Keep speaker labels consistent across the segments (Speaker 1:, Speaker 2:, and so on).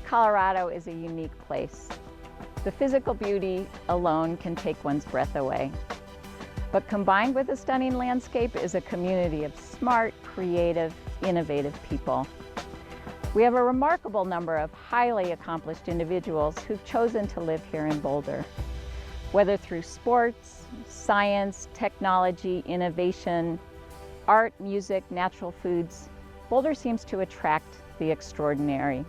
Speaker 1: Colorado is a unique place. The physical beauty alone can take one's breath away. But combined with a stunning landscape is a community of smart, creative, innovative people. We have a remarkable number of highly accomplished individuals who've chosen to live here in Boulder. Whether through sports, science, technology, innovation, art, music, natural foods, Boulder seems to attract the extraordinary.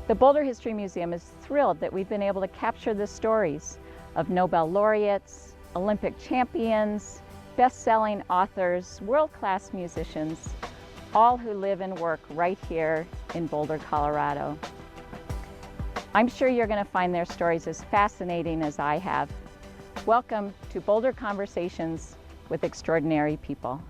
Speaker 1: The Boulder History Museum is thrilled that we've been able to capture the stories of Nobel laureates, Olympic champions, best-selling authors, world-class musicians, all who live and work right here in Boulder, Colorado. I'm sure you're going to find their stories as fascinating as I have. Welcome to Boulder Conversations with Extraordinary People.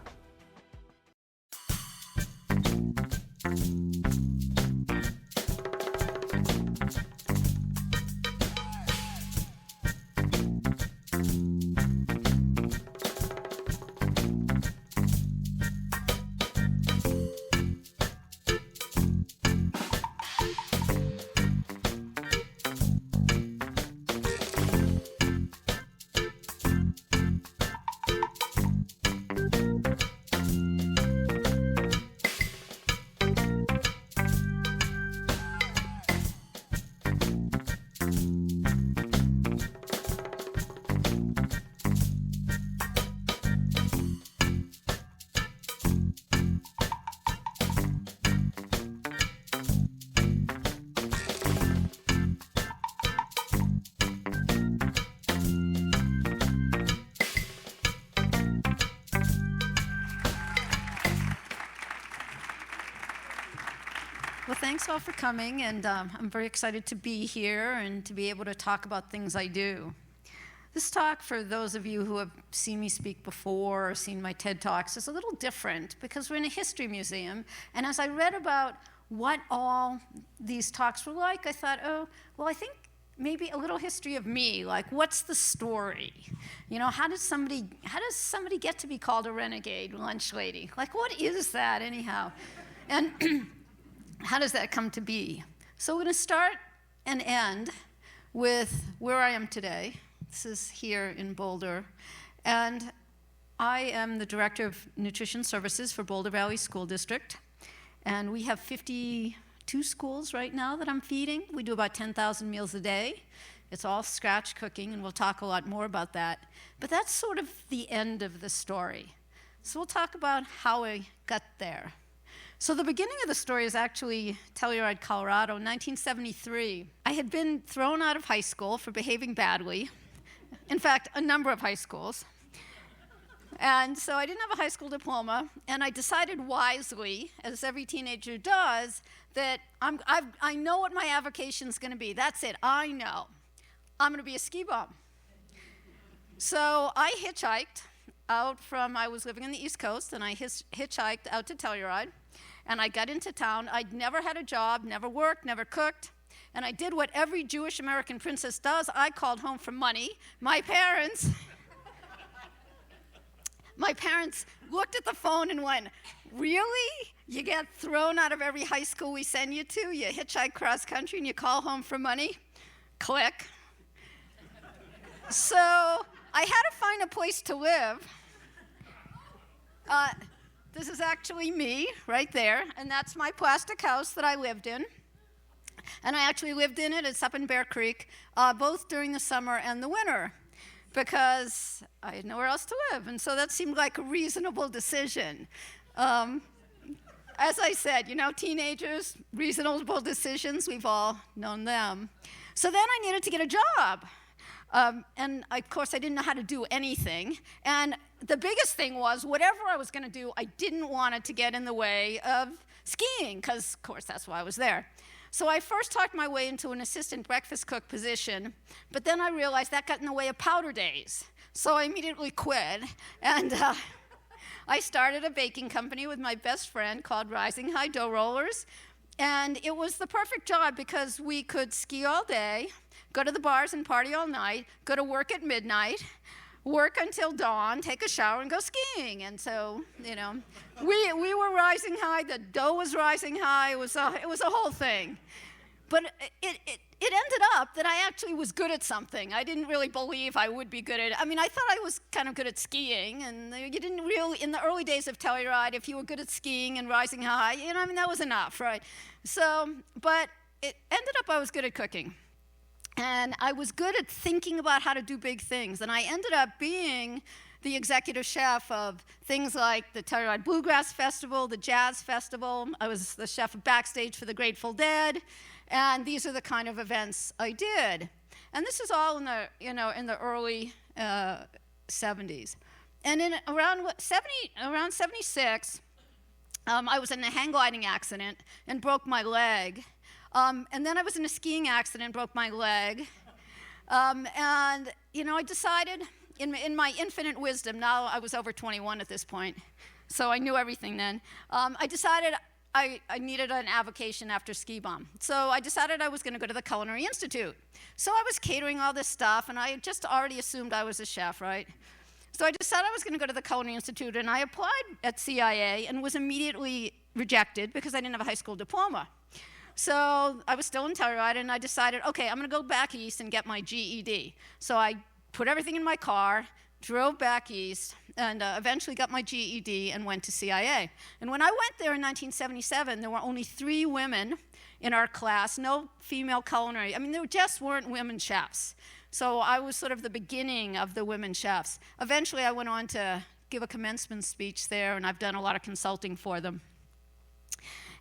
Speaker 2: Well, thanks all for coming, and I'm very excited to be here and to be able to talk about things I do. This talk, for those of you who have seen me speak before or seen my TED Talks, is a little different because we're in a history museum, and as I read about what all these talks were like, I thought, oh, well, I think maybe a little history of me, like what's the story? You know, how does somebody get to be called a renegade lunch lady? Like, what is that anyhow? And how does that come to be? So we're going to start and end with where I am today. This is here in Boulder. And I am the Director of Nutrition Services for Boulder Valley School District. And we have 52 schools right now that I'm feeding. We do about 10,000 meals a day. It's all scratch cooking, and we'll talk a lot more about that. But that's sort of the end of the story. So we'll talk about how I got there. So the beginning of the story is actually Telluride, Colorado, 1973. I had been thrown out of high school for behaving badly. In fact, a number of high schools. And so I didn't have a high school diploma, and I decided wisely, as every teenager does, that I know what my avocation is going to be. That's it. I know. I'm going to be a ski bum. So I hitchhiked out from, I was living on the East Coast, and I hitchhiked out to Telluride. And I got into town. I'd never had a job, never worked, never cooked. And I did what every Jewish American princess does. I called home for money. My parents looked at the phone and went, really? You get thrown out of every high school we send you to? You hitchhike cross country and you call home for money? Click. So I had to find a place to live. This is actually me right there, and that's my plastic house that I lived in. And I actually lived in it. It's up in Bear Creek, both during the summer and the winter, because I had nowhere else to live. And so that seemed like a reasonable decision. As I said, you know, teenagers, reasonable decisions, we've all known them. So then I needed to get a job. And of course, I didn't know how to do anything. And the biggest thing was, whatever I was going to do, I didn't want it to get in the way of skiing, because, of course, that's why I was there. So I first talked my way into an assistant breakfast cook position, but then I realized that got in the way of powder days. So I immediately quit, and I started a baking company with my best friend called Rising High Dough Rollers. And it was the perfect job because we could ski all day, go to the bars and party all night, go to work at midnight, work until dawn, take a shower, and go skiing. And so, you know, we were rising high. The dough was rising high. It was a whole thing. But it ended up that I actually was good at something. I didn't really believe I would be good at it. I mean, I thought I was kind of good at skiing, and you didn't really, in the early days of Telluride, if you were good at skiing and rising high, I mean, that was enough, right? So, but it ended up I was good at cooking. And I was good at thinking about how to do big things. And I ended up being the executive chef of things like the Telluride Bluegrass Festival, the Jazz Festival. I was the chef backstage for the Grateful Dead. And these are the kind of events I did. And this is all in the, in the early 70s. And in around 76, I was in a hang gliding accident and broke my leg. And then I was in a skiing accident, broke my leg. And, I decided, in my infinite wisdom, now I was over 21 at this point, so I knew everything then. I decided I needed an avocation after ski bum. So I decided I was going to go to the Culinary Institute. So I was catering all this stuff, and I just already assumed I was a chef, right? So I decided I was going to go to the Culinary Institute, and I applied at CIA and was immediately rejected because I didn't have a high school diploma. So I was still in Telluride, and I decided, okay, I'm going to go back east and get my GED. So I put everything in my car, drove back east, and eventually got my GED and went to CIA. And when I went there in 1977, there were only 3 women in our class, no female culinary. I mean, there just weren't women chefs. So I was sort of the beginning of the women chefs. Eventually, I went on to give a commencement speech there, and I've done a lot of consulting for them.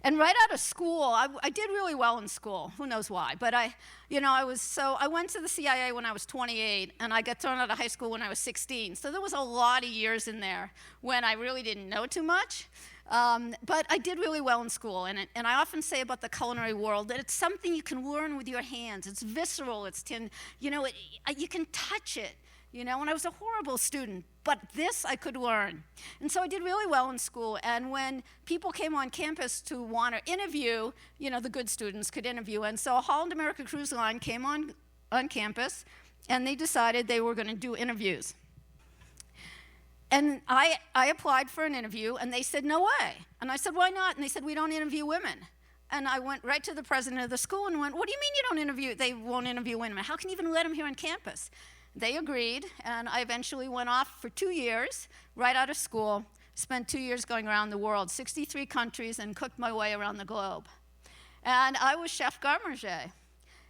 Speaker 2: And right out of school, I did really well in school. Who knows why? But I went to the CIA when I was 28, and I got thrown out of high school when I was 16. So there was a lot of years in there when I really didn't know too much. But I did really well in school. And I often say about the culinary world that it's something you can learn with your hands. It's visceral. You can touch it. And I was a horrible student, but this I could learn. And so I did really well in school, and when people came on campus to want to interview, the good students could interview, and so Holland America Cruise Line came on campus, and they decided they were going to do interviews. And I applied for an interview, and they said, no way. And I said, why not? And they said, we don't interview women. And I went right to the president of the school and went, what do you mean they won't interview women? How can you even let them here on campus? They agreed, and I eventually went off for 2 years, right out of school, spent 2 years going around the world, 63 countries, and cooked my way around the globe. And I was chef garde manger.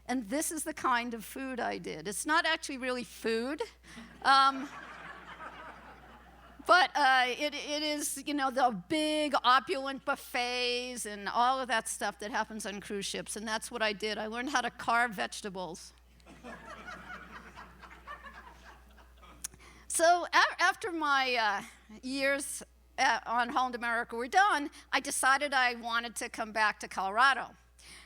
Speaker 2: And this is the kind of food I did. It's not actually really food, but it is, the big opulent buffets and all of that stuff that happens on cruise ships, and that's what I did. I learned how to carve vegetables. So after my years on Holland America were done, I decided I wanted to come back to Colorado.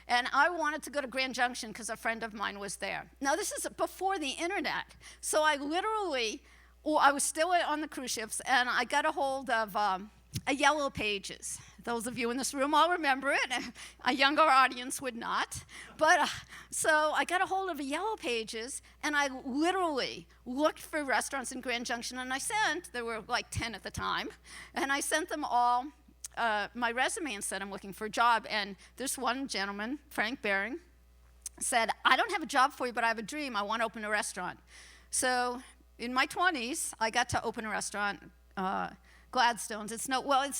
Speaker 2: And I wanted to go to Grand Junction because a friend of mine was there. Now, this is before the internet. So I was still on the cruise ships, and I got a hold of a Yellow Pages. Those of you in this room all remember it. A younger audience would not. But so I got a hold of a Yellow Pages, and I literally looked for restaurants in Grand Junction, and there were like 10 at the time, and I sent them all my resume and said, I'm looking for a job. And this one gentleman, Frank Bering, said, I don't have a job for you, but I have a dream. I want to open a restaurant. So in my 20s, I got to open a restaurant, Gladstone's. It's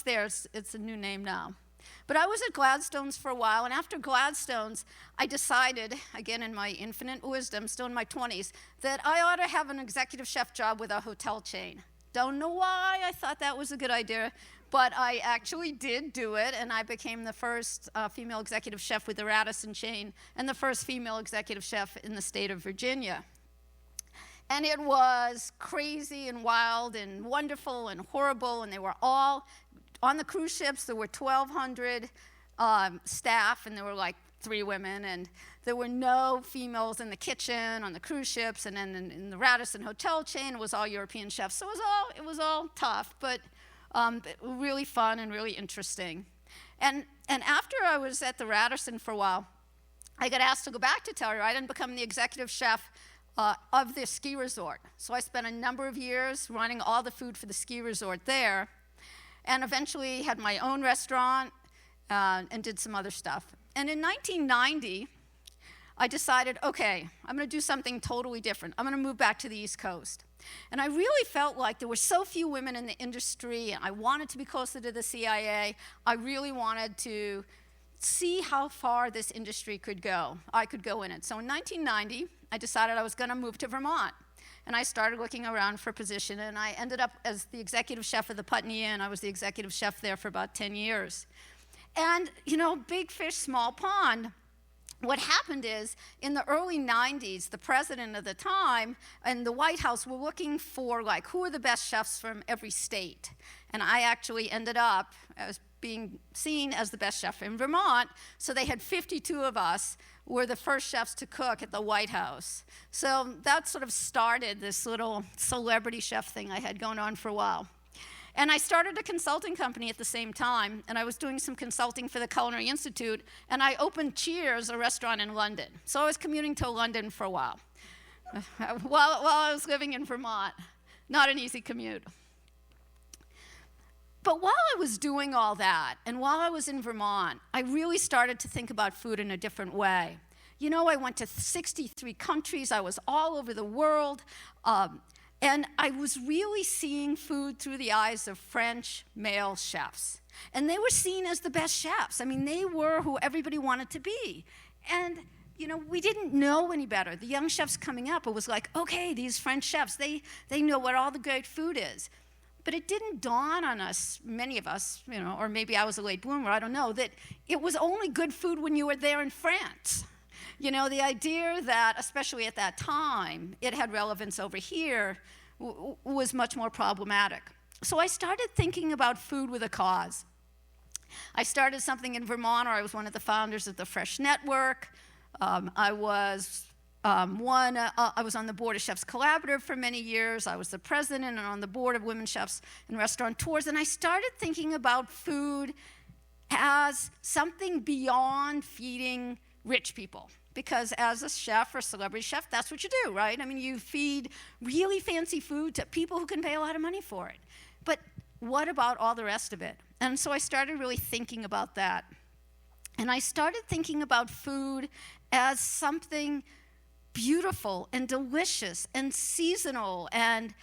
Speaker 2: theirs. It's a new name now. But I was at Gladstone's for a while, and after Gladstone's, I decided, again in my infinite wisdom, still in my 20s, that I ought to have an executive chef job with a hotel chain. Don't know why I thought that was a good idea, but I actually did do it, and I became the first female executive chef with the Radisson chain and the first female executive chef in the state of Virginia. And it was crazy and wild and wonderful and horrible, and they were all on the cruise ships. There were 1,200 staff, and there were like 3 women, and there were no females in the kitchen on the cruise ships, and then in the Radisson hotel chain, it was all European chefs. So it was all tough, but really fun and really interesting. And after I was at the Radisson for a while, I got asked to go back to Telluride and become the executive chef of the ski resort. So I spent a number of years running all the food for the ski resort there, and eventually had my own restaurant and did some other stuff. And in 1990, I decided, okay, I'm going to do something totally different. I'm going to move back to the East Coast. And I really felt like there were so few women in the industry, and I wanted to be closer to the CIA. I really wanted to see how far this industry could go. I could go in it. So in 1990, I decided I was going to move to Vermont. And I started looking around for a position, and I ended up as the executive chef of the Putney Inn. I was the executive chef there for about 10 years. And, you know, big fish, small pond. What happened is, in the early 90s, the president of the time and the White House were looking for, like, who are the best chefs from every state? And I actually ended up as being seen as the best chef in Vermont. So they had 52 of us were the first chefs to cook at the White House. So that sort of started this little celebrity chef thing I had going on for a while. And I started a consulting company at the same time, and I was doing some consulting for the Culinary Institute, and I opened Cheers, a restaurant in London. So I was commuting to London for a while while I was living in Vermont. Not an easy commute. But while I was doing all that, and while I was in Vermont, I really started to think about food in a different way. You know, I went to 63 countries. I was all over the world. And I was really seeing food through the eyes of French male chefs. And they were seen as the best chefs. I mean, they were who everybody wanted to be. And, you know, we didn't know any better. The young chefs coming up, it was like, okay, these French chefs, they know what all the great food is. But it didn't dawn on us, many of us, you know, or maybe I was a late bloomer, I don't know, that it was only good food when you were there in France. You know, the idea that, especially at that time, it had relevance over here was much more problematic. So I started thinking about food with a cause. I started something in Vermont, or I was one of the founders of the Fresh Network. I was on the board of Chefs Collaborative for many years. I was the president and on the board of Women Chefs and Restaurateurs. And I started thinking about food as something beyond feeding rich people. Because as a chef or celebrity chef, that's what you do, right? I mean, you feed really fancy food to people who can pay a lot of money for it. But what about all the rest of it? And so I started really thinking about that. And I started thinking about food as something beautiful and delicious and seasonal, and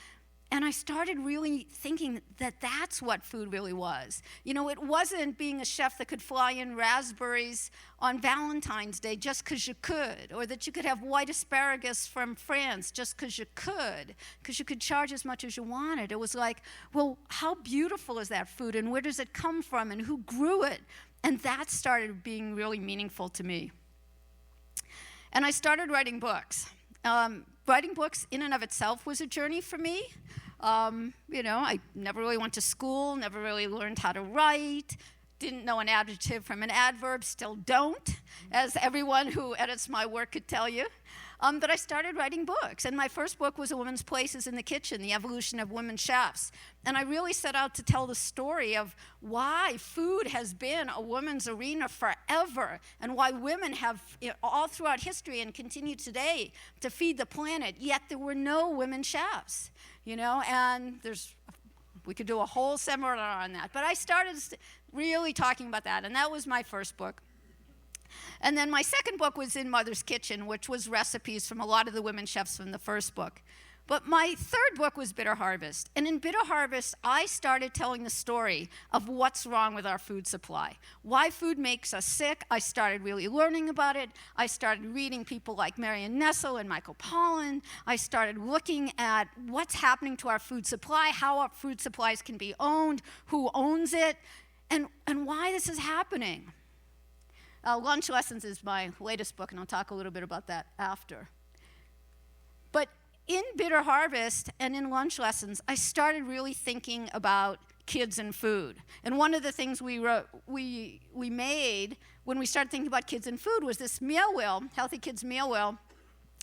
Speaker 2: I started really thinking that that's what food really was. You know, it wasn't being a chef that could fly in raspberries on Valentine's Day just because you could, or that you could have white asparagus from France just because you could charge as much as you wanted. It was like, well, how beautiful is that food, and where does it come from, and who grew it? And that started being really meaningful to me. And I started writing books. Writing books in and of itself was a journey for me. You know, I never really went to school, never really learned how to write, didn't know an adjective from an adverb, still don't, as everyone who edits my work could tell you. But I started writing books, and my first book was A Woman's Place is in the Kitchen, The Evolution of Women Chefs. And I really set out to tell the story of why food has been a woman's arena forever, and why women have, you know, all throughout history and continue today to feed the planet, yet there were no women chefs, you know, and we could do a whole seminar on that. But I started really talking about that, and that was my first book. And then my second book was In Mother's Kitchen, which was recipes from a lot of the women chefs from the first book. But my third book was Bitter Harvest. And in Bitter Harvest, I started telling the story of what's wrong with our food supply, why food makes us sick. I started really learning about it. I started reading people like Marion Nestle and Michael Pollan. I started looking at what's happening to our food supply, how our food supplies can be owned, who owns it, and why this is happening. Lunch Lessons is my latest book, and I'll talk a little bit about that after. But in Bitter Harvest and in Lunch Lessons, I started really thinking about kids and food. And one of the things we made when we started thinking about kids and food was this meal wheel, Healthy Kids Meal Wheel.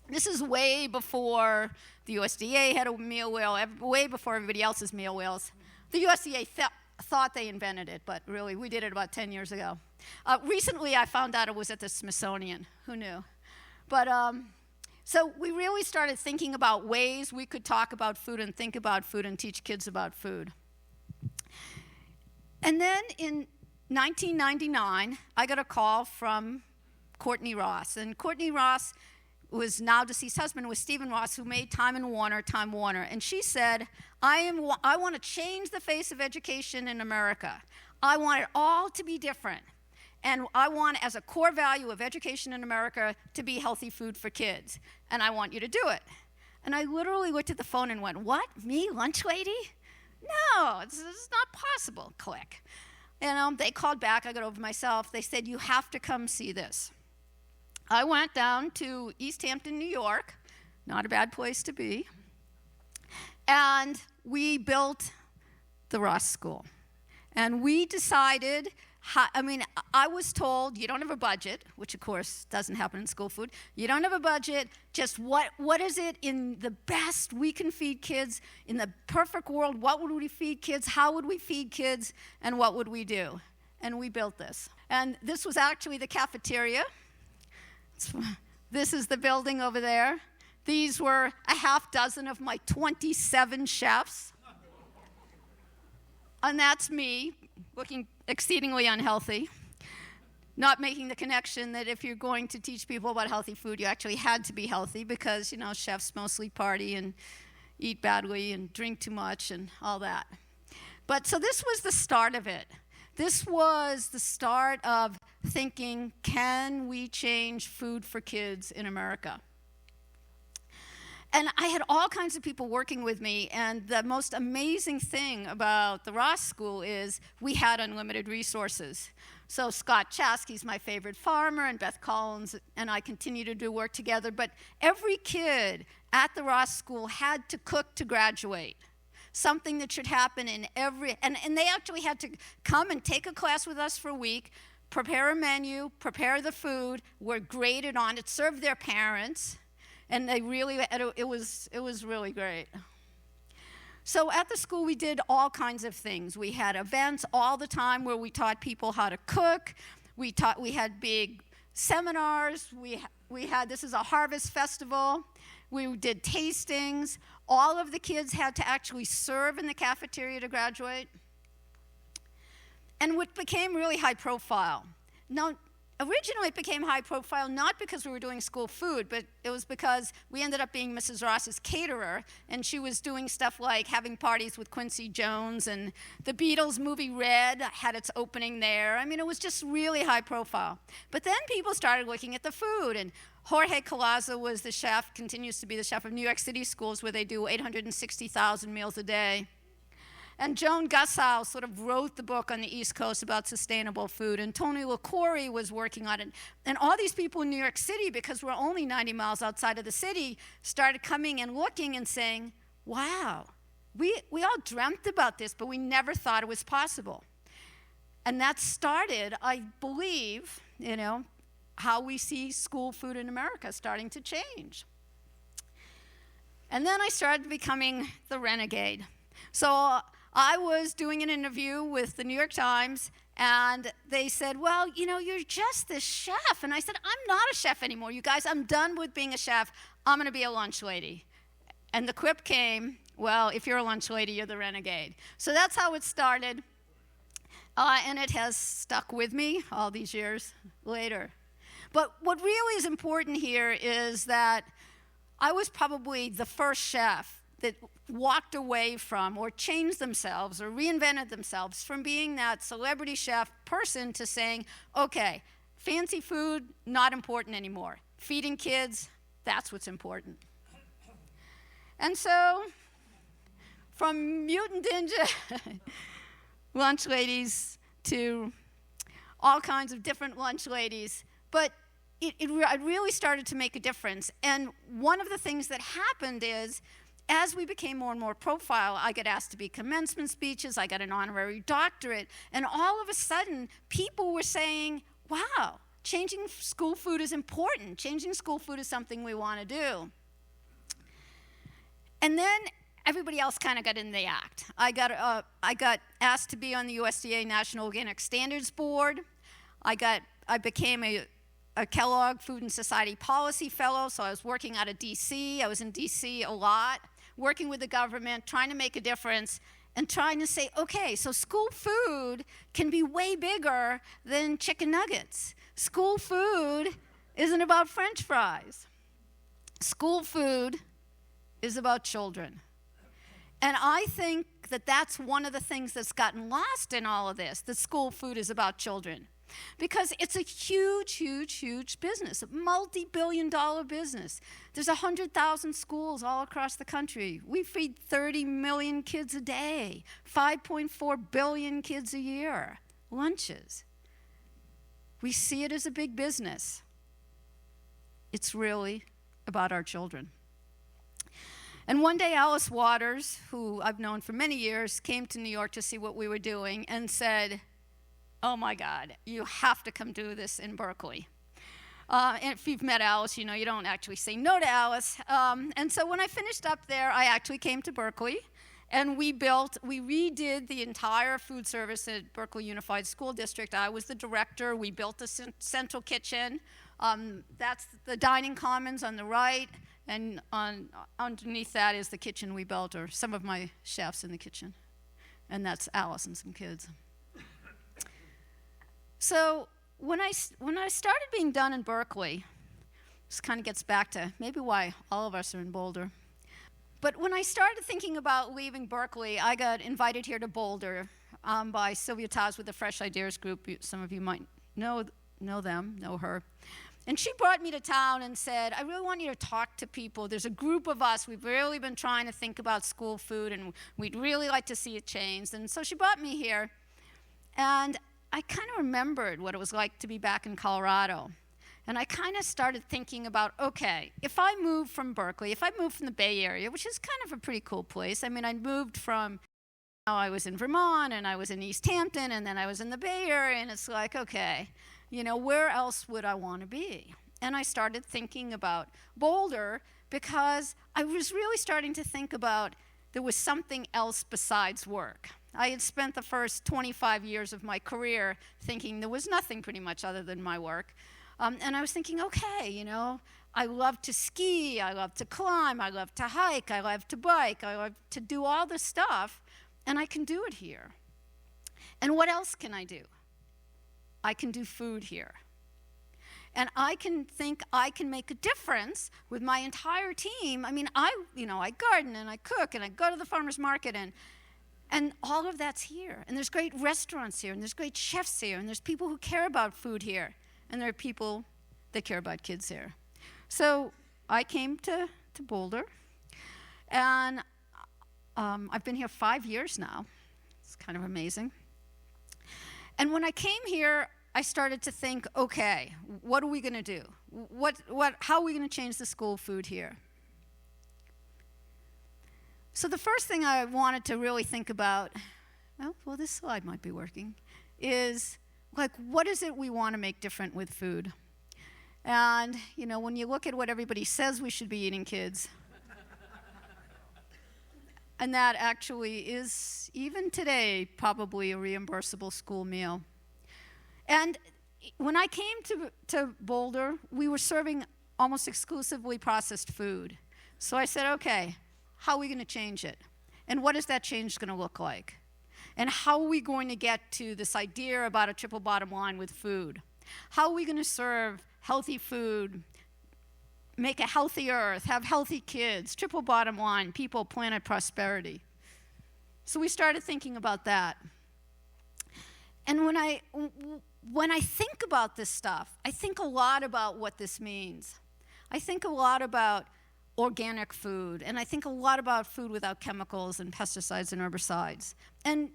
Speaker 2: This is way before the USDA had a meal wheel, way before everybody else's meal wheels. The USDA thought they invented it, but really we did it about 10 years ago. Recently I found out it was at the Smithsonian. Who knew? But so we really started thinking about ways we could talk about food and think about food and teach kids about food. And then in 1999, I got a call from Courtney Ross. And Courtney Ross was now deceased husband was Stephen Ross, who made Time Warner. And she said, I want to change the face of education in America. I want it all to be different. And I want, as a core value of education in America, to be healthy food for kids. And I want you to do it. And I literally looked at the phone and went, what? Me, lunch lady? No, it's not possible. Click. And they called back. I got over myself. They said, you have to come see this. I went down to East Hampton, New York. Not a bad place to be. And we built the Ross School. And we decided, I was told, you don't have a budget, which of course doesn't happen in school food. You don't have a budget, just what is it in the best we can feed kids? In the perfect world, what would we feed kids? How would we feed kids? And what would we do? And we built this. And this was actually the cafeteria. This is the building over there. These were a half dozen of my 27 chefs. And that's me, looking exceedingly unhealthy, not making the connection that if you're going to teach people about healthy food, you actually had to be healthy because, chefs mostly party and eat badly and drink too much and all that. But so this was the start of it. This was the start of thinking, can we change food for kids in America? And I had all kinds of people working with me, and the most amazing thing about the Ross School is we had unlimited resources. So Scott Chasky's my favorite farmer, and Beth Collins and I continue to do work together, but every kid at the Ross School had to cook to graduate. Something that should happen in every, and they actually had to come and take a class with us for a week, prepare a menu, prepare the food, were graded on it, served their parents, and they really, it was really great. So at the school, we did all kinds of things. We had events all the time where we taught people how to cook. We had big seminars. We had, this is a harvest festival. We did tastings. All of the kids had to actually serve in the cafeteria to graduate. And what became really high profile. Now, originally it became high profile not because we were doing school food, but it was because we ended up being Mrs. Ross's caterer, and she was doing stuff like having parties with Quincy Jones, and the Beatles movie Red had its opening there. I mean, it was just really high profile. But then people started looking at the food, and Jorge Collazo was the chef, continues to be the chef of New York City schools, where they do 860,000 meals a day. And Joan Gussow sort of wrote the book on the East Coast about sustainable food, and Tony LaCourie was working on it. And all these people in New York City, because we're only 90 miles outside of the city, started coming and looking and saying, wow, we all dreamt about this, but we never thought it was possible. And that started, I believe, how we see school food in America starting to change. And then I started becoming the renegade. So I was doing an interview with the New York Times, and they said, well, you're just this chef. And I said, I'm not a chef anymore, you guys. I'm done with being a chef. I'm going to be a lunch lady. And the quip came, well, if you're a lunch lady, you're the renegade. So that's how it started. And it has stuck with me all these years later. But what really is important here is that I was probably the first chef that walked away from or changed themselves or reinvented themselves from being that celebrity chef person to saying, okay, fancy food, not important anymore. Feeding kids, that's what's important. And so, from mutant ninja lunch ladies to all kinds of different lunch ladies, but it really started to make a difference. And one of the things that happened is, as we became more and more profile, I got asked to be commencement speeches, I got an honorary doctorate, and all of a sudden, people were saying, wow, changing school food is important. Changing school food is something we want to do. And then everybody else kind of got in the act. I got asked to be on the USDA National Organic Standards Board. I became a Kellogg Food and Society Policy Fellow, so I was working out of DC. I was in DC a lot, working with the government, trying to make a difference, and trying to say, okay, so school food can be way bigger than chicken nuggets. School food isn't about French fries. School food is about children. And I think that that's one of the things that's gotten lost in all of this, that school food is about children. Because it's a huge, huge, huge business, a multi-billion-dollar business. There's 100,000 schools all across the country. We feed 30 million kids a day, 5.4 billion kids a year, lunches. We see it as a big business. It's really about our children. And one day Alice Waters, who I've known for many years, came to New York to see what we were doing and said, "Oh my God, you have to come do this in Berkeley." And if you've met Alice, you know you don't actually say no to Alice. And so when I finished up there, I actually came to Berkeley, and we redid the entire food service at Berkeley Unified School District. I was the director. We built a central kitchen. That's the dining commons on the right, and underneath that is the kitchen we built, or some of my chefs in the kitchen. And that's Alice and some kids. So when I started being done in Berkeley, this kind of gets back to maybe why all of us are in Boulder. But when I started thinking about leaving Berkeley, I got invited here to Boulder by Sylvia Taz with the Fresh Ideas Group. Some of you might know her. And she brought me to town and said, "I really want you to talk to people. There's a group of us. We've really been trying to think about school food, and we'd really like to see it changed." And so she brought me here. And I kind of remembered what it was like to be back in Colorado. And I kind of started thinking about, okay, if I moved from Berkeley, if I moved from the Bay Area, which is kind of a pretty cool place. I mean, I moved from, I was in Vermont, and I was in East Hampton, and then I was in the Bay Area, and it's like, okay, where else would I want to be? And I started thinking about Boulder because I was really starting to think about there was something else besides work. I had spent the first 25 years of my career thinking there was nothing pretty much other than my work. And I was thinking, okay, I love to ski, I love to climb, I love to hike, I love to bike, I love to do all this stuff, and I can do it here. And what else can I do? I can do food here. And I can think I can make a difference with my entire team. I mean, I garden and I cook and I go to the farmer's market and all of that's here. And there's great restaurants here and there's great chefs here and there's people who care about food here. And there are people that care about kids here. So I came to Boulder, and I've been here 5 years now. It's kind of amazing. And when I came here, I started to think, okay, what are we going to do? How are we going to change the school food here? So the first thing I wanted to really think about, well, this slide might be working, is what is it we want to make different with food? And, when you look at what everybody says we should be eating, kids, and that actually is, even today, probably a reimbursable school meal. And when I came to Boulder, we were serving almost exclusively processed food. So I said, okay, how are we going to change it? And what is that change going to look like? And how are we going to get to this idea about a triple bottom line with food? How are we going to serve healthy food, make a healthy earth, have healthy kids, triple bottom line, people, planet, prosperity? So we started thinking about that. And when I think about this stuff, I think a lot about what this means. I think a lot about organic food, and I think a lot about food without chemicals and pesticides and herbicides. And,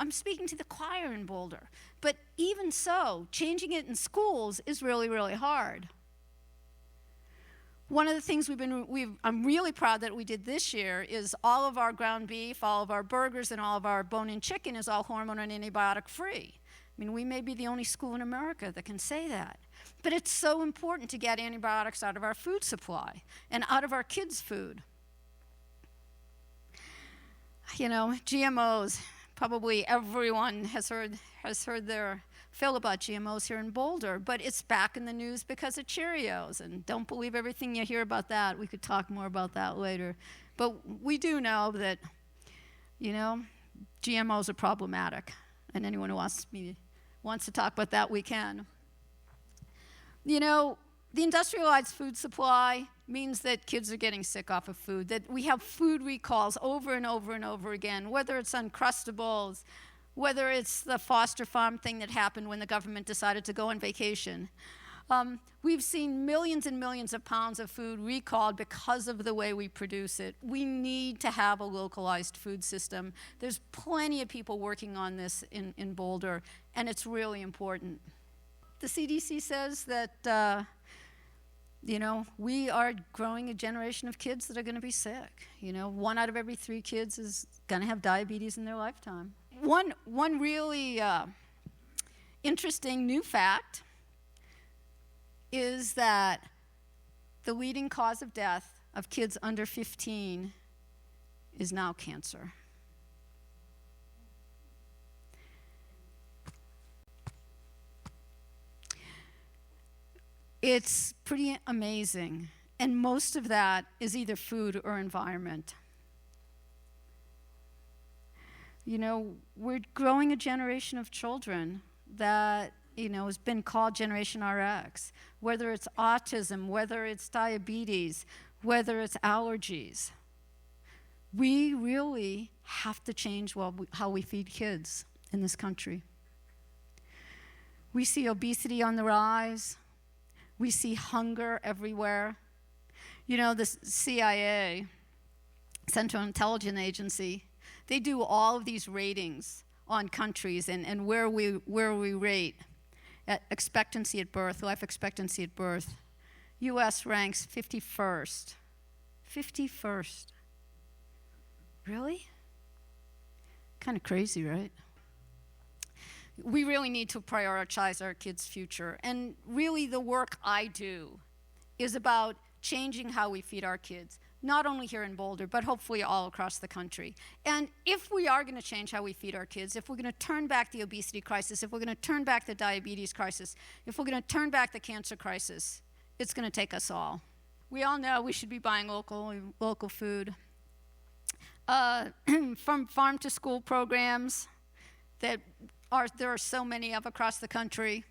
Speaker 2: I'm speaking to the choir in Boulder, but even so, changing it in schools is really, really hard. One of the things I'm really proud that we did this year is all of our ground beef, all of our burgers, and all of our bone-in chicken is all hormone and antibiotic-free. I mean, we may be the only school in America that can say that. But it's so important to get antibiotics out of our food supply and out of our kids' food. GMOs, probably everyone has heard their fill about GMOs here in Boulder, but it's back in the news because of Cheerios, and don't believe everything you hear about that. We could talk more about that later. But we do know that, GMOs are problematic, and anyone who wants to talk about that, we can. The industrialized food supply means that kids are getting sick off of food, that we have food recalls over and over and over again, whether it's Uncrustables, whether it's the Foster Farm thing that happened when the government decided to go on vacation. We've seen millions and millions of pounds of food recalled because of the way we produce it. We need to have a localized food system. There's plenty of people working on this in Boulder, and it's really important. The CDC says that we are growing a generation of kids that are going to be sick. 1 out of every 3 kids is going to have diabetes in their lifetime. One really interesting new fact is that the leading cause of death of kids under 15 is now cancer. It's pretty amazing, and most of that is either food or environment. We're growing a generation of children that has been called Generation RX, whether it's autism, whether it's diabetes, whether it's allergies. We really have to change how we feed kids in this country. We see obesity on the rise. We see hunger everywhere. The CIA, Central Intelligence Agency, they do all of these ratings on countries and where we rate at expectancy at birth, life expectancy at birth. U.S. ranks 51st. 51st. Really? Kind of crazy, right? We really need to prioritize our kids' future. And really the work I do is about changing how we feed our kids, not only here in Boulder, but hopefully all across the country. And if we are going to change how we feed our kids, if we're going to turn back the obesity crisis, if we're going to turn back the diabetes crisis, if we're going to turn back the cancer crisis, it's going to take us all. We all know we should be buying local food. From farm to school programs that there are so many of across the country.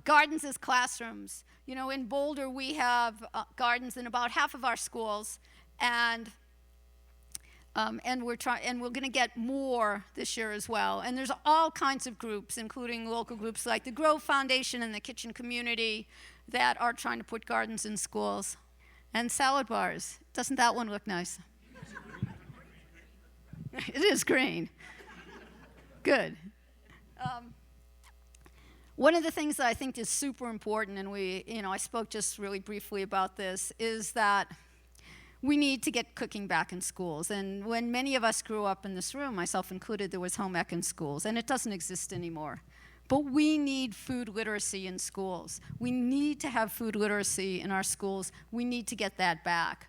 Speaker 2: Gardens as classrooms. In Boulder we have gardens in about half of our schools, and we're going to get more this year as well. And there's all kinds of groups, including local groups like the Grove Foundation and the Kitchen Community, that are trying to put gardens in schools. And salad bars. Doesn't that one look nice? It is green. Good. One of the things that I think is super important, and I spoke just really briefly about this, is that we need to get cooking back in schools. And when many of us grew up in this room, myself included, there was home ec in schools, and it doesn't exist anymore. But we need food literacy in schools. We need to have food literacy in our schools. We need to get that back.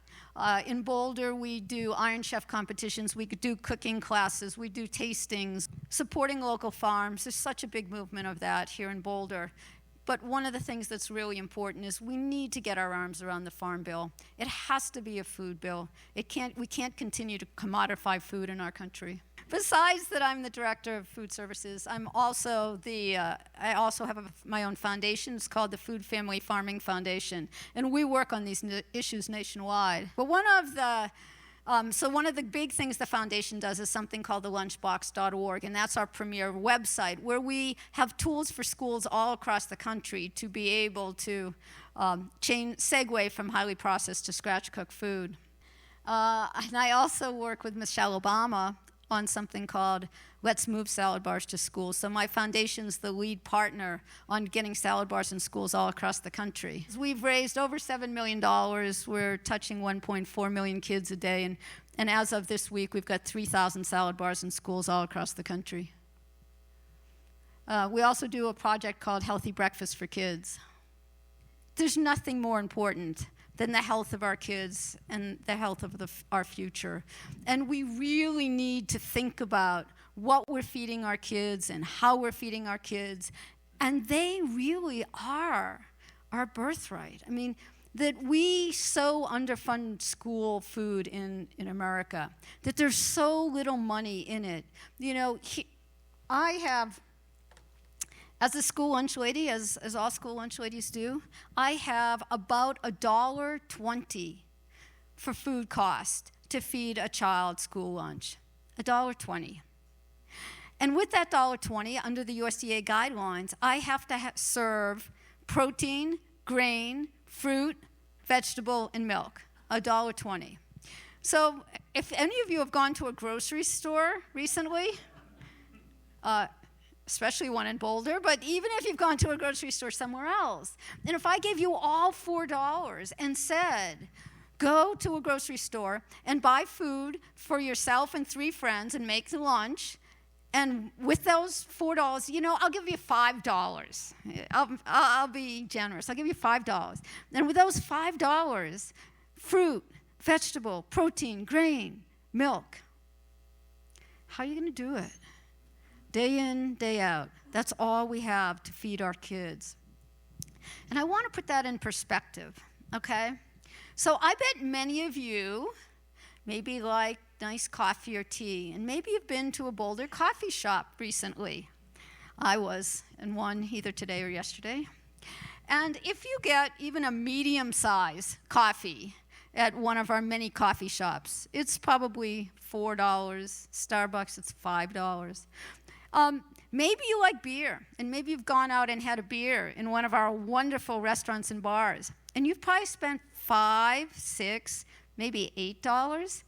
Speaker 2: In Boulder, we do Iron Chef competitions. We do cooking classes. We do tastings, supporting local farms. There's such a big movement of that here in Boulder. But one of the things that's really important is we need to get our arms around the Farm Bill. It has to be a food bill. We can't continue to commodify food in our country. Besides that, I'm the director of food services. I also have my own foundation. It's called the Food Family Farming Foundation, and we work on these issues nationwide. But one of the big things the foundation does is something called the lunchbox.org, and that's our premier website where we have tools for schools all across the country to be able to segue from highly processed to scratch-cooked food. And I also work with Michelle Obama on something called Let's Move Salad Bars to Schools. So my foundation's the lead partner on getting salad bars in schools all across the country. We've raised over $7 million. We're touching 1.4 million kids a day. And as of this week, we've got 3,000 salad bars in schools all across the country. We also do a project called Healthy Breakfast for Kids. There's nothing more important than the health of our kids and the health of our future. And we really need to think about what we're feeding our kids and how we're feeding our kids. And they really are our birthright. I mean, that we so underfund school food in America, that there's so little money in it. I have As a school lunch lady, as all school lunch ladies do, I have about $1.20 for food cost to feed a child school lunch. $1.20. And with that $1.20, under the USDA guidelines, I have to serve protein, grain, fruit, vegetable, and milk. $1.20. So if any of you have gone to a grocery store recently, especially one in Boulder, but even if you've gone to a grocery store somewhere else, and if I gave you all $4 and said, go to a grocery store and buy food for yourself and 3 friends and make the lunch, and with those $4, I'll give you $5. I'll be generous. I'll give you $5. And with those $5, fruit, vegetable, protein, grain, milk, how are you going to do it? Day in, day out. That's all we have to feed our kids. And I want to put that in perspective, okay? So I bet many of you maybe like nice coffee or tea, and maybe you've been to a Boulder coffee shop recently. I was in one either today or yesterday. And if you get even a medium-size coffee at one of our many coffee shops, it's probably $4. Starbucks, it's $5. Maybe you like beer, and maybe you've gone out and had a beer in one of our wonderful restaurants and bars, and you've probably spent $5, $6, maybe $8.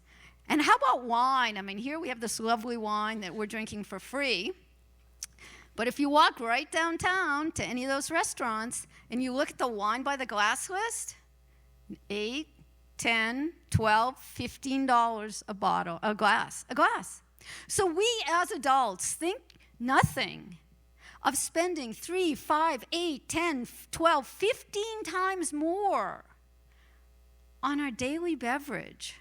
Speaker 2: And how about wine? I mean, here we have this lovely wine that we're drinking for free. But if you walk right downtown to any of those restaurants and you look at the wine by the glass list, $8, $10, $12, $15 a bottle, a glass. So we as adults think nothing of spending 3, 5, 8, 10, 12, 15 times more on our daily beverage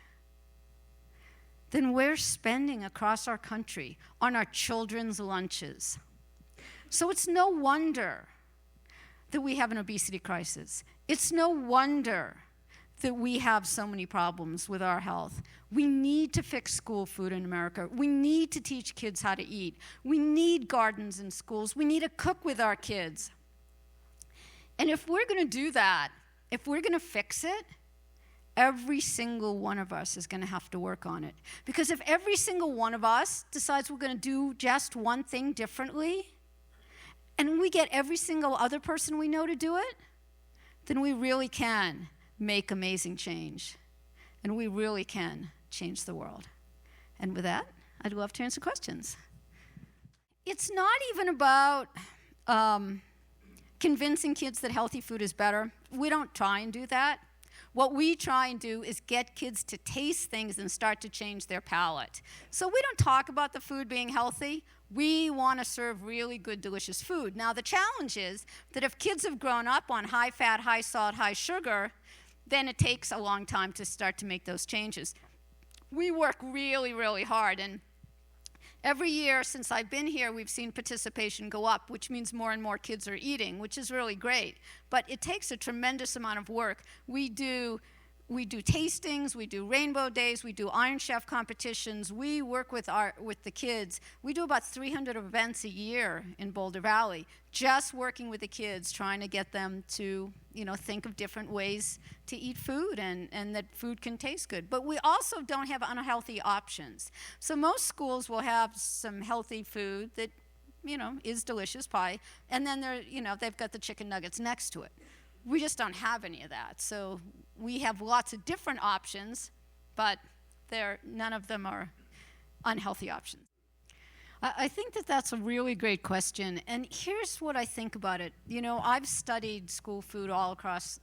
Speaker 2: than we're spending across our country on our children's lunches. So it's no wonder that we have an obesity crisis. It's no wonder that we have so many problems with our health. We need to fix school food in America. We need to teach kids how to eat. We need gardens in schools. We need to cook with our kids. And if we're going to do that, if we're going to fix it, every single one of us is going to have to work on it. Because if every single one of us decides we're going to do just one thing differently, and we get every single other person we know to do it, then we really can make amazing change. And we really can change the world. And with that, I'd love to answer questions. It's not even about convincing kids that healthy food is better. We don't try and do that. What we try and do is get kids to taste things and start to change their palate. So we don't talk about the food being healthy. We want to serve really good, delicious food. Now, the challenge is that if kids have grown up on high fat, high salt, high sugar, then it takes a long time to start to make those changes. We work really, really hard, and every year since I've been here, we've seen participation go up, which means more and more kids are eating, which is really great. But it takes a tremendous amount of work. We do tastings, we do rainbow days, we do Iron Chef competitions. We work with the kids. We do about 300 events a year in Boulder Valley, just working with the kids, trying to get them to think of different ways to eat food and that food can taste good. But we also don't have unhealthy options. So most schools will have some healthy food that is delicious pie, and then they've got the chicken nuggets next to it. We just don't have any of that. So we have lots of different options, but none of them are unhealthy options. I think that's a really great question. And here's what I think about it. I've studied school food all across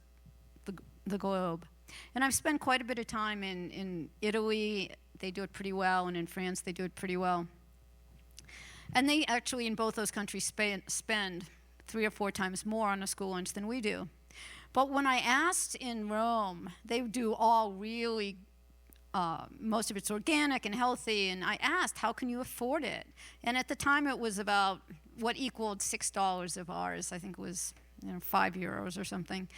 Speaker 2: the globe. And I've spent quite a bit of time in Italy. They do it pretty well. And in France, they do it pretty well. And they actually, in both those countries, spend 3 or 4 times more on a school lunch than we do. But when I asked in Rome, they do all really, most of it's organic and healthy, and I asked, how can you afford it? And at the time it was about what equaled $6 of ours. I think it was €5 or something.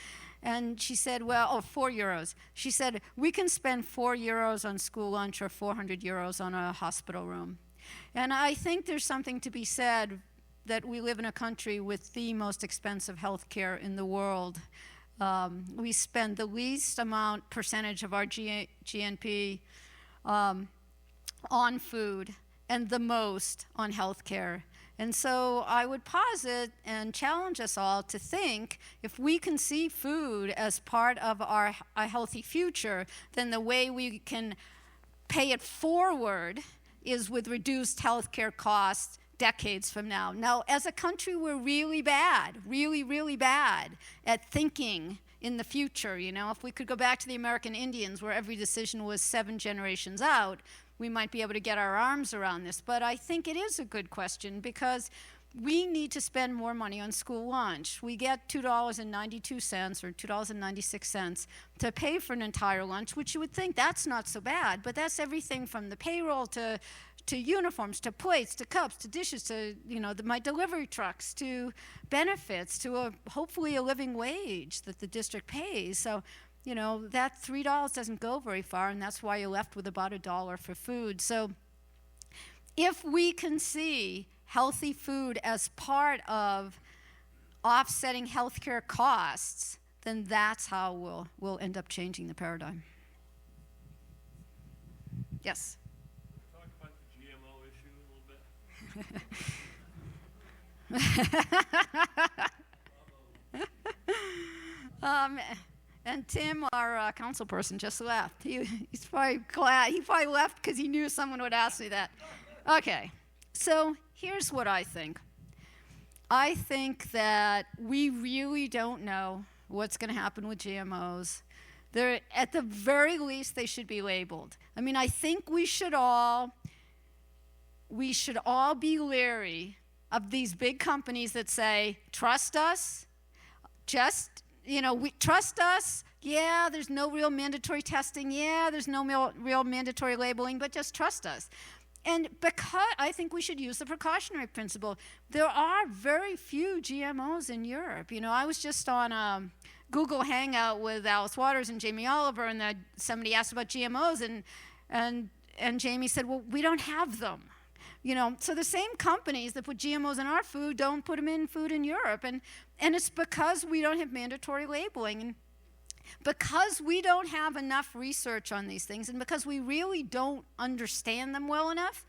Speaker 2: And she said, 4 euros. She said, we can spend 4 euros on school lunch or 400 euros on a hospital room. And I think there's something to be said that we live in a country with the most expensive health care in the world. We spend the least amount percentage of our GNP on food and the most on health care. And so I would posit and challenge us all to think, if we can see food as part of a healthy future, then the way we can pay it forward is with reduced health care costs decades from now. Now, as a country, we're really bad, really bad at thinking in the future. You know, if we could go back to the American Indians, where every decision was 7 generations out, we might be able to get our arms around this. But I think it is a good question, because we need to spend more money on school lunch. We get $2.92 or $2.96 to pay for an entire lunch, which you would think that's not so bad, but that's everything from the payroll to uniforms, to plates, to cups, to dishes, to my delivery trucks, to benefits, to hopefully a living wage that the district pays. So, that $3 doesn't go very far, and that's why you're left with about $1 for food. So if we can see healthy food as part of offsetting healthcare costs, then that's how we'll end up changing the paradigm. Yes?
Speaker 3: Talk about the GMO issue a little bit.
Speaker 2: And Tim, our council person, just left. He's probably glad. He probably left because he knew someone would ask me that. Okay, so here's what I think. I think that we really don't know what's going to happen with GMOs. At the very least, they should be labeled. I mean, I think we should all be leery of these big companies that say, trust us, we trust us. Yeah, there's no real mandatory testing. Yeah, there's no real mandatory labeling, but just trust us. And because I think we should use the precautionary principle. There are very few GMOs in Europe. I was just on a Google Hangout with Alice Waters and Jamie Oliver, and somebody asked about GMOs, and Jamie said, well, we don't have them. So the same companies that put GMOs in our food don't put them in food in Europe. And it's because we don't have mandatory labeling. And because we don't have enough research on these things, and because we really don't understand them well enough,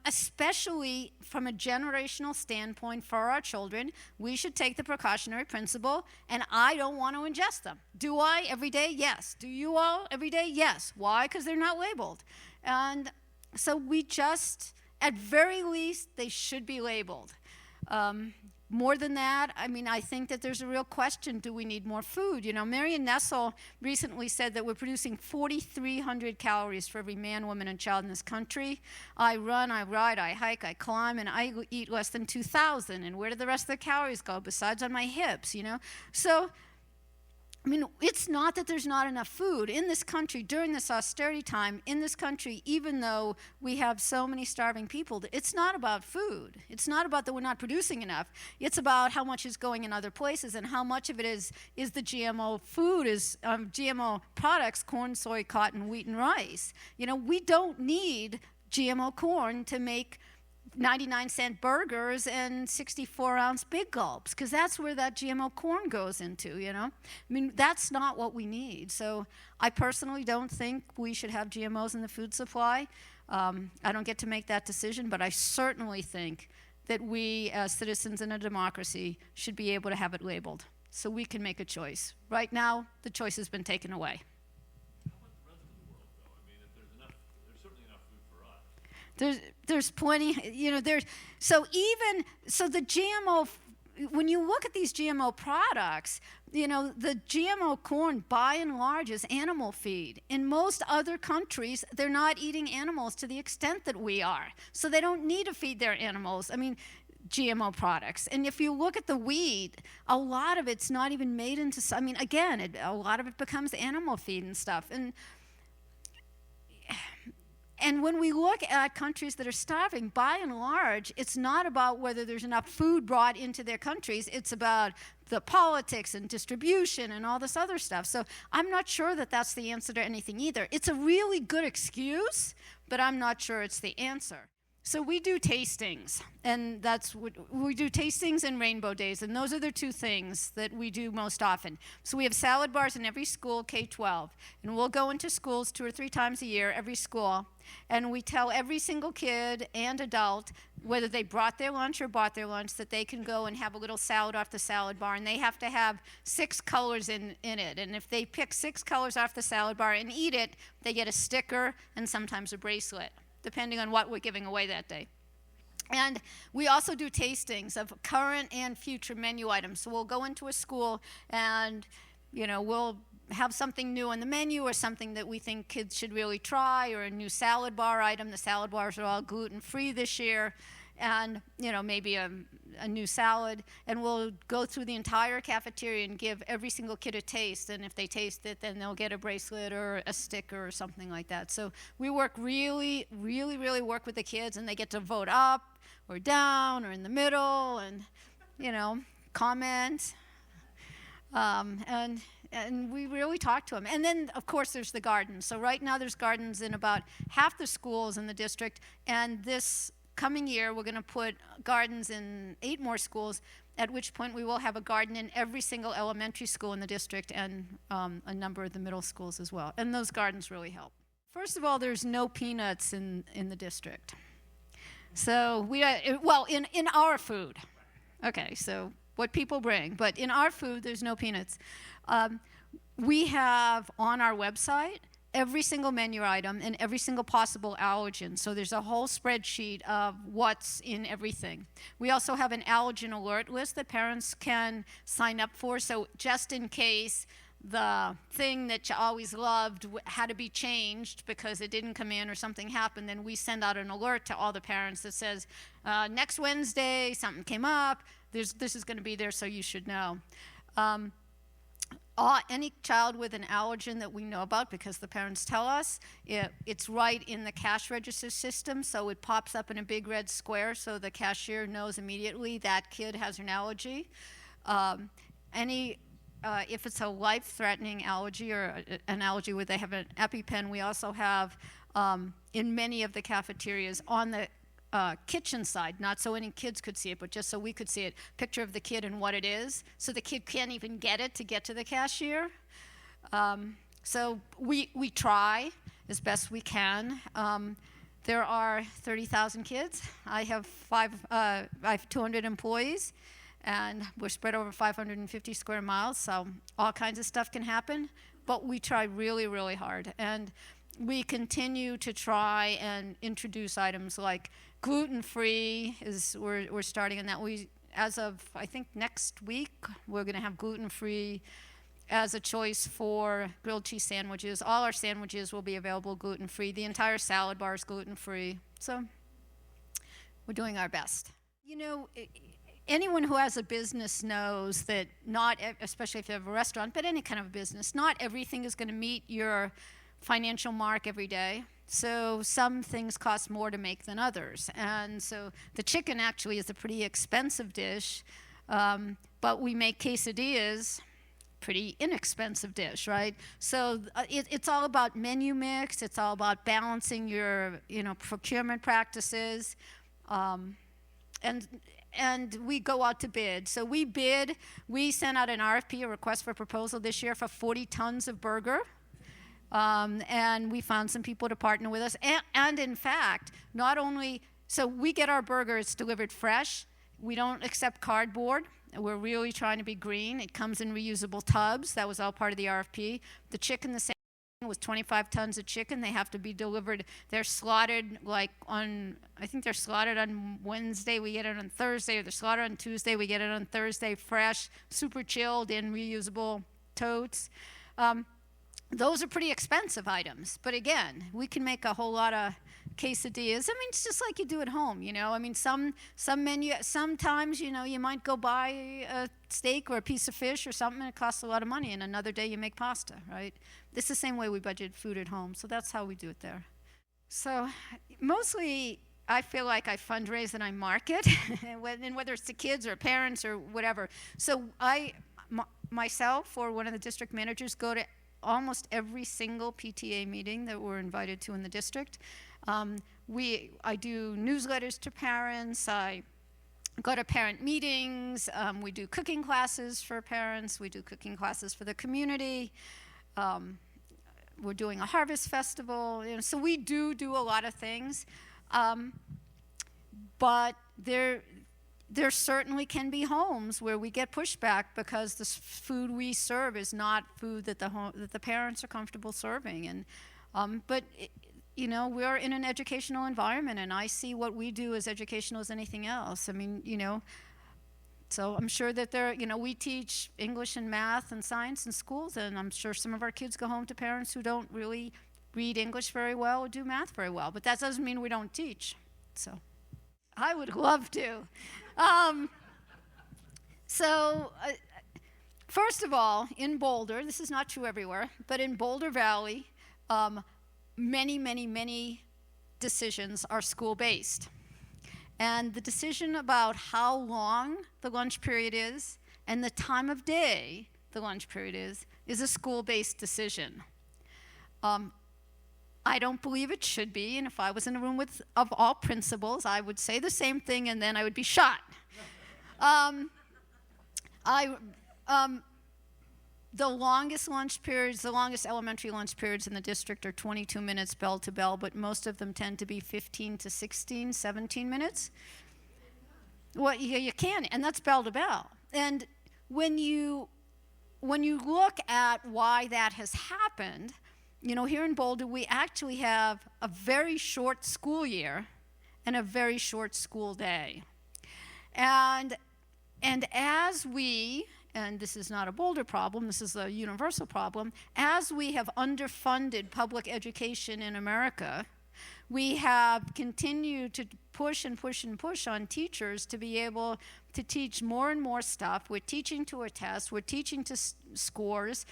Speaker 2: especially from a generational standpoint for our children, we should take the precautionary principle, and I don't want to ingest them. Do I every day? Yes. Do you all every day? Yes. Why? Because they're not labeled. And so at very least, they should be labeled. More than that, I think that there's a real question, do we need more food? Marion Nessel recently said that we're producing 4,300 calories for every man, woman, and child in this country. I run, I ride, I hike, I climb, and I eat less than 2,000. And where do the rest of the calories go besides on my hips, So, it's not that there's not enough food in this country during this austerity time. In this country, even though we have so many starving people, it's not about food. It's not about that we're not producing enough. It's about how much is going in other places, and how much of it is the GMO food, is GMO products, corn, soy, cotton, wheat, and rice. We don't need GMO corn to make 99-cent burgers and 64-ounce big gulps, because that's where that GMO corn goes into, that's not what we need. So I personally don't think we should have GMOs in the food supply. I don't get to make that decision, but I certainly think that we, as citizens in a democracy, should be able to have it labeled so we can make a choice. Right now, the choice has been taken away. There's plenty, so the GMO, when you look at these GMO products, the GMO corn by and large is animal feed. In most other countries, they're not eating animals to the extent that we are. So they don't need to feed their animals, GMO products. And if you look at the wheat, a lot of it's not even made into, a lot of it becomes animal feed and stuff. And when we look at countries that are starving, by and large, it's not about whether there's enough food brought into their countries. It's about the politics and distribution and all this other stuff. So I'm not sure that that's the answer to anything either. It's a really good excuse, but I'm not sure it's the answer. So we do tastings, and that's what we do, tastings and rainbow days, and those are the two things that we do most often. So we have salad bars in every school, K-12, and we'll go into schools 2 or 3 times a year, every school, and we tell every single kid and adult, whether they brought their lunch or bought their lunch, that they can go and have a little salad off the salad bar, and they have to have 6 colors in it. And if they pick 6 colors off the salad bar and eat it, they get a sticker and sometimes a bracelet, depending on what we're giving away that day. And we also do tastings of current and future menu items. So we'll go into a school and, we'll have something new on the menu or something that we think kids should really try, or a new salad bar item. The salad bars are all gluten-free this year, and maybe a new salad, and we'll go through the entire cafeteria and give every single kid a taste, and if they taste it, then they'll get a bracelet or a sticker or something like that. So we work really work with the kids, and they get to vote up or down or in the middle, and comment, and we really talk to them. And then, of course, there's the gardens. So right now there's gardens in about half the schools in the district, and this coming year we're going to put gardens in 8 more schools, at which point we will have a garden in every single elementary school in the district, and a number of the middle schools as well. And those gardens really help. First of all, there's no peanuts in the district. So in our food. Okay, so what people bring, but in our food there's no peanuts. We have on our website every single menu item and every single possible allergen. So there's a whole spreadsheet of what's in everything. We also have an allergen alert list that parents can sign up for. So just in case the thing that you always loved had to be changed because it didn't come in or something happened, then we send out an alert to all the parents that says, next Wednesday something came up, this is going to be there, so you should know. Any child with an allergen that we know about, because the parents tell us, it's right in the cash register system, so it pops up in a big red square, so the cashier knows immediately that kid has an allergy. If it's a life-threatening allergy or an allergy where they have an EpiPen, we also have in many of the cafeterias on the kitchen side, not so any kids could see it, but just so we could see it, picture of the kid and what it is, so the kid can't even get it to get to the cashier. So we try as best we can. There are 30,000 kids. I have 200 employees, and we're spread over 550 square miles, so all kinds of stuff can happen, but we try really hard. And we continue to try and introduce items like gluten-free. We're starting on that. As of, I think, next week, we're going to have gluten-free as a choice for grilled cheese sandwiches. All our sandwiches will be available gluten-free. The entire salad bar is gluten-free. So we're doing our best. Anyone who has a business knows that especially if you have a restaurant, but any kind of business, not everything is going to meet your financial mark every day. So some things cost more to make than others. And so the chicken actually is a pretty expensive dish, but we make quesadillas, pretty inexpensive dish, right? So it's all about menu mix. It's all about balancing your procurement practices. And we go out to bid. So we sent out an RFP, a request for proposal this year, for 40 tons of burger. And we found some people to partner with us. And in fact, so we get our burgers delivered fresh. We don't accept cardboard. We're really trying to be green. It comes in reusable tubs. That was all part of the RFP. The chicken, the same was 25 tons of chicken. They have to be delivered. They're slaughtered I think they're slaughtered on Wednesday. We get it on Thursday. Or they're slaughtered on Tuesday. We get it on Thursday, fresh, super chilled in reusable totes. Those are pretty expensive items, but again, we can make a whole lot of quesadillas. It's just like you do at home, sometimes, you might go buy a steak or a piece of fish or something, and it costs a lot of money, and another day you make pasta, right? It's the same way we budget food at home, so that's how we do it there. So mostly, I feel like I fundraise and I market, and whether it's to kids or parents or whatever. So myself or one of the district managers go to almost every single PTA meeting that we're invited to in the district. I do newsletters to parents. I go to parent meetings. We do cooking classes for parents. We do cooking classes for the community. We're doing a harvest festival. So we do a lot of things. But there certainly can be homes where we get pushback because the food we serve is not food that the parents are comfortable serving. And we're in an educational environment, and I see what we do as educational as anything else. I mean, so I'm sure that we teach English and math and science in schools, and I'm sure some of our kids go home to parents who don't really read English very well or do math very well. But that doesn't mean we don't teach. So I would love to. First of all, in Boulder, this is not true everywhere, but in Boulder Valley, many, many, many decisions are school-based. And the decision about how long the lunch period is and the time of day the lunch period is a school-based decision. I don't believe it should be, and if I was in a room of all principals, I would say the same thing, and then I would be shot. The longest elementary lunch periods in the district are 22 minutes bell to bell, but most of them tend to be 15 to 16, 17 minutes. Well, you can, and that's bell to bell. And when you look at why that has happened, here in Boulder, we actually have a very short school year and a very short school day. And as and this is not a Boulder problem, this is a universal problem, as we have underfunded public education in America, we have continued to push and push and push on teachers to be able to teach more and more stuff. We're teaching to a test, we're teaching to scores,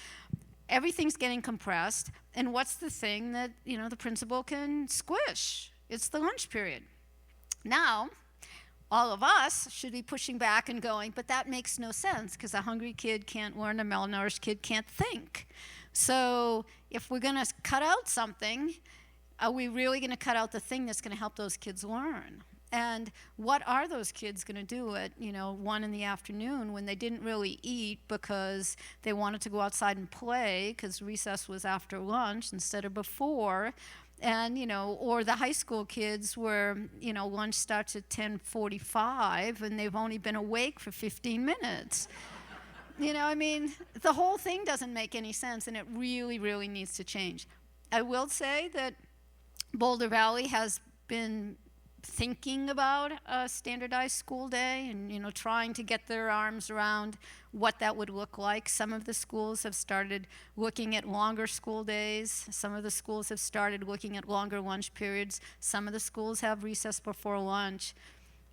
Speaker 2: everything's getting compressed, and what's the thing that, the principal can squish? It's the lunch period. Now, all of us should be pushing back and going, but that makes no sense because a hungry kid can't learn, a malnourished kid can't think. So if we're going to cut out something, are we really going to cut out the thing that's going to help those kids learn? And what are those kids going to do at 1 in the afternoon when they didn't really eat because they wanted to go outside and play because recess was after lunch instead of before? And, or the high school kids where, lunch starts at 10:45 and they've only been awake for 15 minutes. The whole thing doesn't make any sense, and it really, really needs to change. I will say that Boulder Valley has been thinking about a standardized school day and, trying to get their arms around what that would look like. Some of the schools have started looking at longer school days. Some of the schools have started looking at longer lunch periods. Some of the schools have recess before lunch.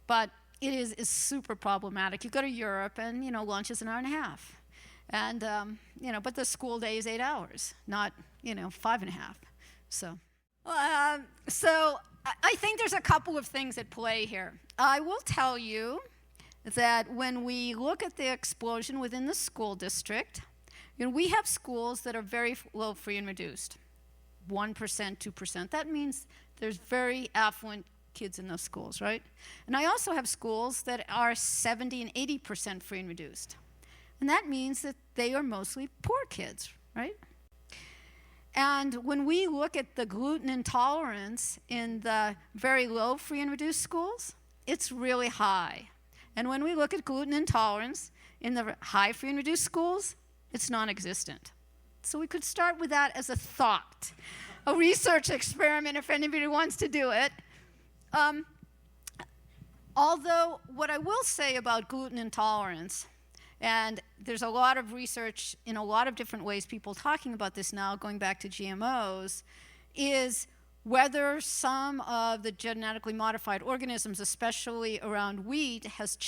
Speaker 2: But it is super problematic. You go to Europe and, lunch is an hour and a half. And, but the school day is 8 hours, not, 5.5. So I think there's a couple of things at play here. I will tell you that when we look at the explosion within the school district, we have schools that are very low free and reduced, 1%, 2%. That means there's very affluent kids in those schools, right? And I also have schools that are 70 and 80% free and reduced. And that means that they are mostly poor kids, right? And when we look at the gluten intolerance in the very low free and reduced schools, it's really high. And when we look at gluten intolerance in the high free and reduced schools, it's non-existent. So we could start with that as a thought, a research experiment if anybody wants to do it. Although what I will say about gluten intolerance, and there's a lot of research in a lot of different ways, people talking about this now, going back to GMOs, is whether some of the genetically modified organisms, especially around wheat, has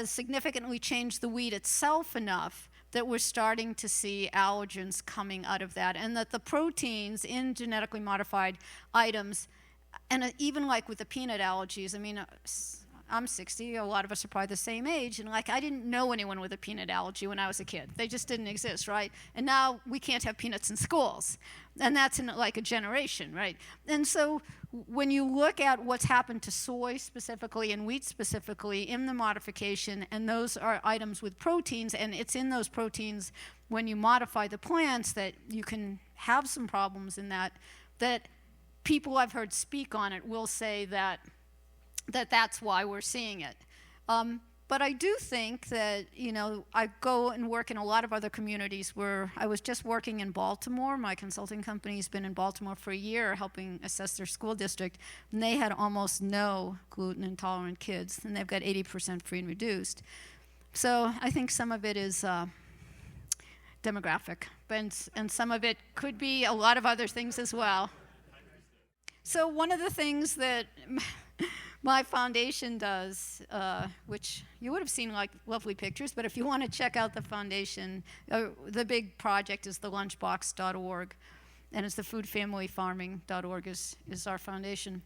Speaker 2: significantly changed the wheat itself enough that we're starting to see allergens coming out of that, and that the proteins in genetically modified items, and even like with the peanut allergies, I'm 60, a lot of us are probably the same age, and like I didn't know anyone with a peanut allergy when I was a kid. They just didn't exist, right? And now we can't have peanuts in schools. And that's in like a generation, right? And so when you look at what's happened to soy specifically and wheat specifically in the modification, and those are items with proteins, and it's in those proteins when you modify the plants that you can have some problems in that people I've heard speak on it will say that's why we're seeing it. But I do think that, I go and work in a lot of other communities where I was just working in Baltimore. My consulting company's been in Baltimore for a year helping assess their school district, and they had almost no gluten-intolerant kids, and they've got 80% free and reduced. So I think some of it is demographic, and some of it could be a lot of other things as well. So one of the things that my foundation does, which you would have seen like lovely pictures, but if you want to check out the foundation, the big project is the lunchbox.org, and it's the foodfamilyfarming.org is our foundation.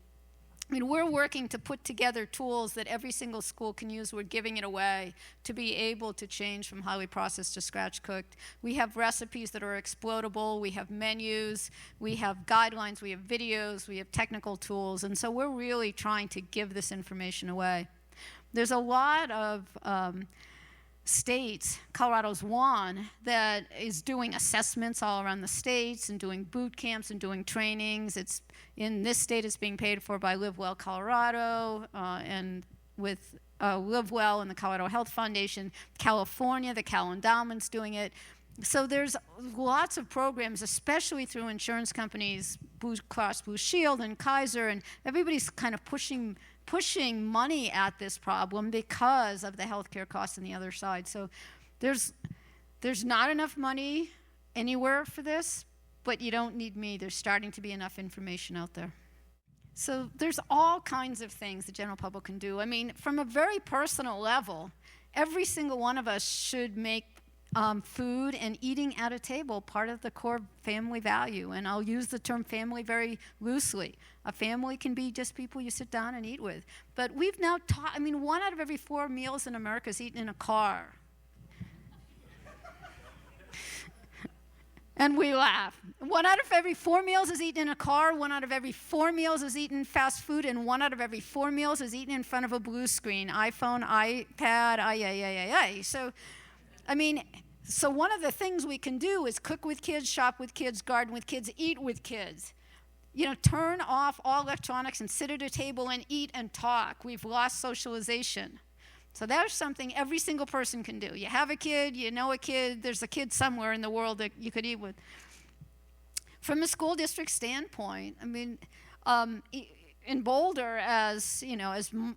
Speaker 2: I mean, we're working to put together tools that every single school can use. We're giving it away to be able to change from highly processed to scratch cooked. We have recipes that are explodable. We have menus. We have guidelines. We have videos. We have technical tools. And so we're really trying to give this information away. There's a lot of states, Colorado's one, that is doing assessments all around the states and doing boot camps and doing trainings. It's in this state, it's being paid for by Live Well Colorado and with Live Well and the Colorado Health Foundation. California, the Cal Endowment's doing it. So there's lots of programs, especially through insurance companies, Blue Cross Blue Shield and Kaiser, and everybody's kind of pushing money at this problem because of the healthcare costs on the other side. So there's not enough money anywhere for this, but you don't need me. There's starting to be enough information out there. So there's all kinds of things the general public can do. I mean, from a very personal level, every single one of us should make food and eating at a table part of the core family value. And I'll use the term family very loosely. A family can be just people you sit down and eat with. But we've now taught, 1 out of every 4 meals in America is eaten in a car. And we laugh. 1 out of every 4 meals is eaten in a car, 1 out of every 4 meals is eaten fast food, and 1 out of every 4 meals is eaten in front of a blue screen, iPhone, iPad, So one of the things we can do is cook with kids, shop with kids, garden with kids, eat with kids. Turn off all electronics and sit at a table and eat and talk. We've lost socialization. So there's something every single person can do. You have a kid, you know a kid, there's a kid somewhere in the world that you could eat with. From a school district standpoint, in Boulder, as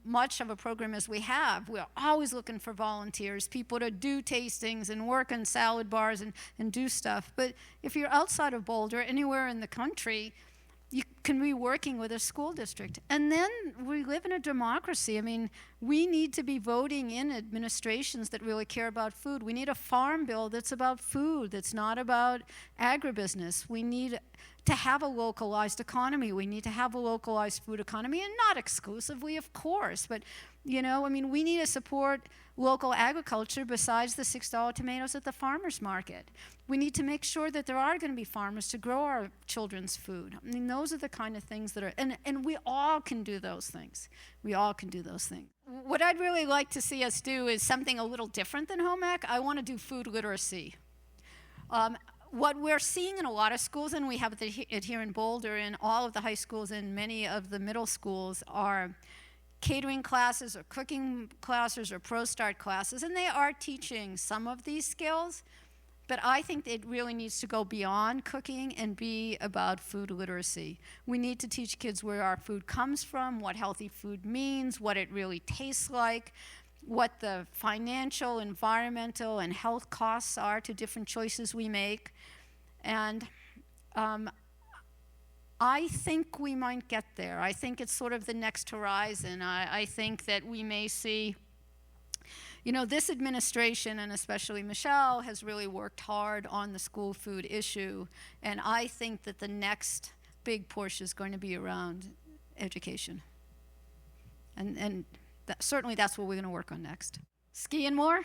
Speaker 2: much of a program as we have, we're always looking for volunteers, people to do tastings and work in salad bars and do stuff. But if you're outside of Boulder, anywhere in the country, you can be working with a school district. And then we live in a democracy. We need to be voting in administrations that really care about food. We need a farm bill that's about food, that's not about agribusiness. We need to have a localized economy. We need to have a localized food economy, and not exclusively, of course, but we need to support local agriculture besides the $6 tomatoes at the farmer's market. We need to make sure that there are going to be farmers to grow our children's food. Those are the kind of things that are, and we all can do those things. We all can do those things. What I'd really like to see us do is something a little different than home ec. I want to do food literacy. What we're seeing in a lot of schools, and we have it here in Boulder, in all of the high schools and many of the middle schools, are catering classes or cooking classes or pro-start classes, and they are teaching some of these skills, but I think it really needs to go beyond cooking and be about food literacy. We need to teach kids where our food comes from, what healthy food means, what it really tastes like, what the financial, environmental, and health costs are to different choices we make. And I think we might get there. I think it's sort of the next horizon. I think that we may see, this administration, and especially Michelle, has really worked hard on the school food issue. And I think that the next big push is going to be around education. And certainly that's what we're going to work on next. Skiing more?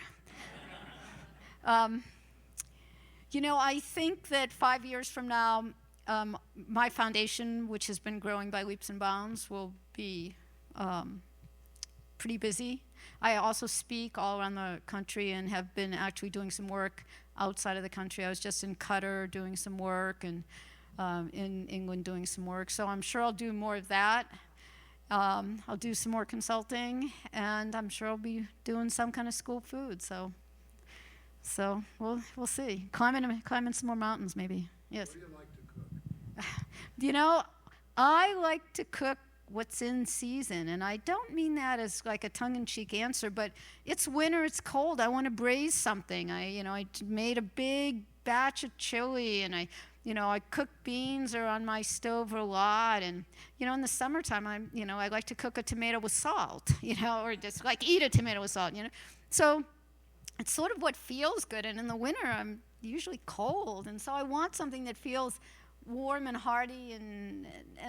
Speaker 2: I think that 5 years from now, my foundation, which has been growing by leaps and bounds, will be pretty busy. I also speak all around the country and have been actually doing some work outside of the country. I was just in Qatar doing some work and in England doing some work. So I'm sure I'll do more of that. I'll do some more consulting, and I'm sure I'll be doing some kind of school food. So we'll see. Climbing some more mountains, maybe. Yes.
Speaker 3: What do you like to cook?
Speaker 2: I like to cook what's in season, and I don't mean that as like a tongue-in-cheek answer, but it's winter, it's cold. I want to braise something. I made a big batch of chili, and I cook beans or on my stove a lot, and in the summertime I like to cook a tomato with salt, or just like eat a tomato with salt, So it's sort of what feels good, and in the winter I'm usually cold, and so I want something that feels warm and hearty,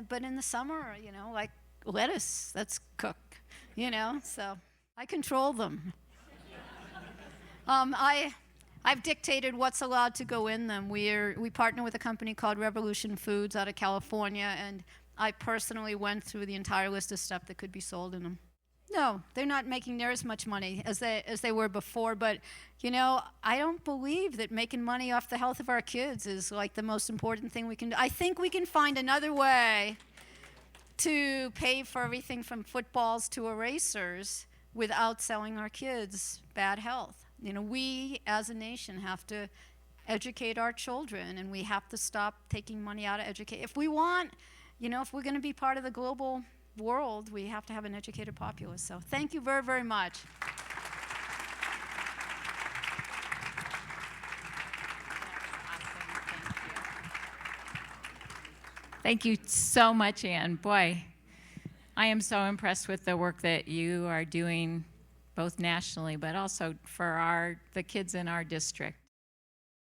Speaker 2: but in the summer, like lettuce, that's cooked, so I control them. I've dictated what's allowed to go in them. We partner with a company called Revolution Foods out of California, and I personally went through the entire list of stuff that could be sold in them. No, they're not making near as much money as they were before, but I don't believe that making money off the health of our kids is like the most important thing we can do. I think we can find another way to pay for everything from footballs to erasers without selling our kids bad health. We as a nation have to educate our children, and we have to stop taking money out of education. If we want, if we're going to be part of the global world, we have to have an educated populace. So thank you very, very much.
Speaker 1: Thank you so much, Anne. Boy, I am so impressed with the work that you are doing, both nationally, but also for the kids in our district.